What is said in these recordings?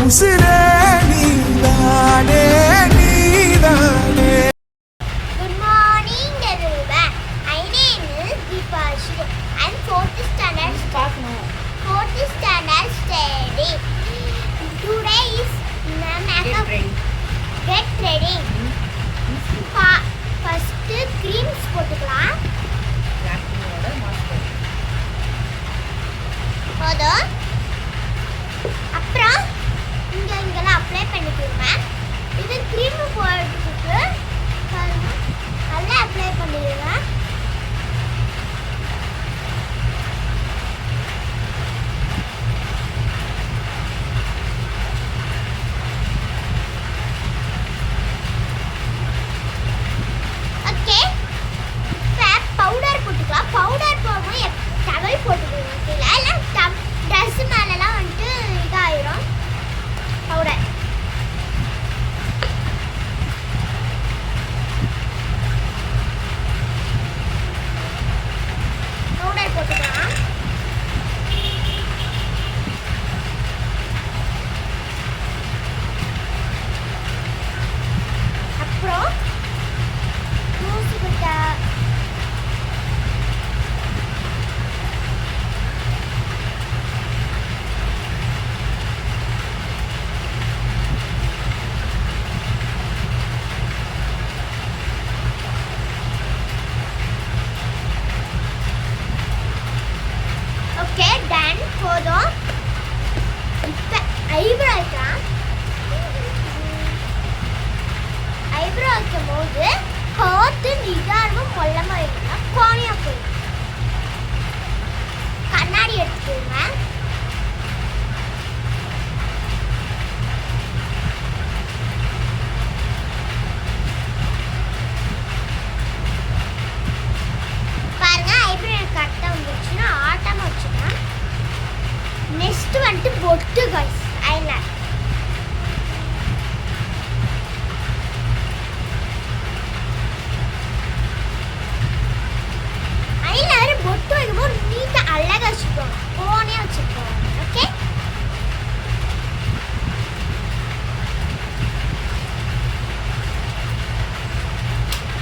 உசிரே நீதானே நீதானே. Good morning everyone. My name is Deepashi. I'm fourth standard study. Today is get ready. First creams போட்டுக்கலாம். போதும். அப்புறம் இங்கெல்லாம் அப்ளை பண்ணிக்கோங்க. இது க்ரீம் போடுறதுக்கு நல்லா அப்ளை பண்ணிடுங்க. ஓகே, இப்போ பவுடர் போட்டுக்கலாம். பவுடர் போடும்போது டவல் போட்டுக்கோங்க. இல்லை ட்ரெஸ் மேலெலாம் வந்துட்டு இதாயிரும் பவுடர். பவுடர் போட்டுக்கலாம். அப்புறம் மூசுக்கிட்ட ஓகே டன் போதும். இப்போ ஐப்ரோ வைக்கலாம். ஐப்ரோ வைக்கும் போது பார்த்து நிதானமும் மொல்லமாக வைக்கணும். கோணியாக போயிடும். கண்ணாடி எடுத்துக்கோங்க. பாருங்க, ஐப்ரோ எனக்கு கரெக்டாக வந்துருச்சுன்னா ஆட்டமாக வச்சுக்கலாம். நெக்ஸ்ட் வந்துட்டு பொட்டு கைஸ், ஐலைனர். ஐலைனர் பொட்டு வைக்கும்போது நீட்டாக அழகாக வச்சுக்கோங்க. கோணையாக வச்சுக்கோங்க. ஓகே,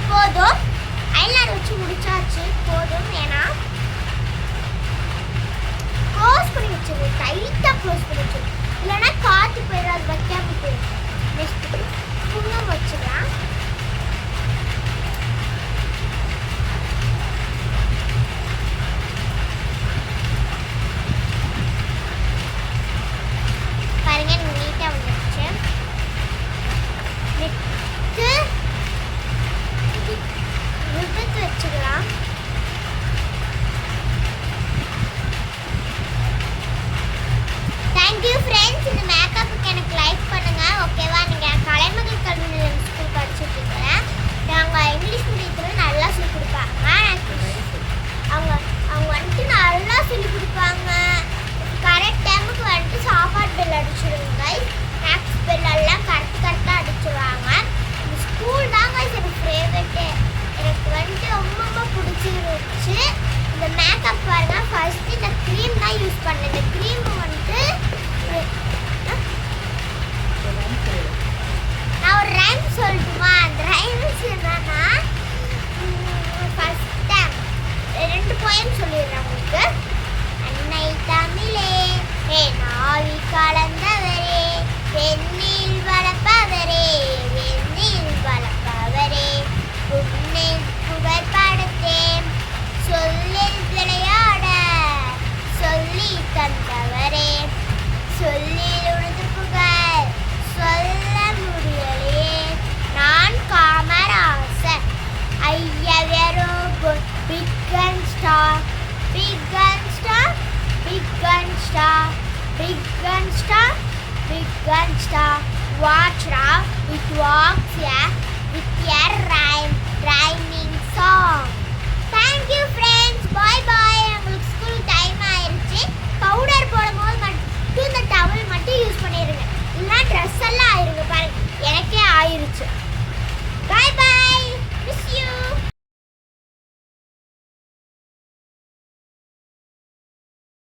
போதும். ஐலைனர் வச்சு முடிச்சாச்சு. போதும். ஏன்னா க்ளோஸ் பண்ணி வச்சிருங்க. டைட்டாக க்ளோஸ் பண்ணி வச்சிருங்க. இல்லைன்னா காற்று போயிடும். அது வைக்காம போயிடும். நெக்ஸ்ட் குங்குமம் வச்சுக்கலாம். பாருங்க, நீட்டாக வந்துருச்சு. நெக்ஸ்ட்டு விபத்து வச்சுக்கலாம். Thank you friends. இந்த மேக்கப்புக்கு எனக்கு லைக் பண்ணுங்க. ஓகேவா? நீங்கள் கலைமகள் கல்வி நிலையம் ஸ்கூல் படிச்சுட்டு இருக்கிறேன். நாங்கள் இங்கிலீஷ் மீடியத்தில் நல்லா சொல்லிக் கொடுப்பாங்க. அவங்க வந்துட்டு நல்லா சொல்லிக் கொடுப்பாங்க. கரெக்ட் டைமுக்கு வந்துட்டு சாப்பாடு பெல் அடிச்சிடுங்க. ஸ்நாக்ஸ் பெல் எல்லாம் கரெக்டாக அடிச்சிடுவாங்க. இந்த ஸ்கூல் தாங்க எனக்கு ஃபேவரெட்டு. எனக்கு வந்துட்டு ரொம்ப பிடிச்சிருந்துச்சு. இந்த மேக்கப் பாருங்க. ஃபர்ஸ்ட் இந்த க்ரீம் தான் யூஸ் பண்ணேன். இந்த க்ரீம் வந்துட்டு நான் ஒரு ரைம் சொல்லட்டுமா? அந்த ரைம்ஸ் என்னன்னா, ஃபர்ஸ்ட் டைம் 2 போயம் சொல்லிடுறேன் உங்களுக்கு. அன்னை தமிழே நாவி கலந்தவரே, பெண்ணில் வளர்ப்பவரே, வெண்ணில் வளர்ப்பவரே, புண்ணில் புகழ்படுத்தேன், சொல்லில் விளையாட சொல்லி தந்தவரே, சொல்லில் உனது புகழ் சொல்ல முடியலையே, நான் காமராசர் ஐயவரோ big and star, big and star, big and star, big and star, big and star. Watch now, it walks here with a rhyming song. Thank you friends. Bye bye. உங்களுக்கு ஸ்கூல் டைம் ஆயிருச்சு. Powder போடும்போது மட்டும் இந்த towel மட்டும் use பண்ணிடுங்க. இல்லைன்னா dress எல்லாம் ஆயிருங்க. பாருங்க, எனக்கே ஆயிருச்சு. Bye bye. Miss you.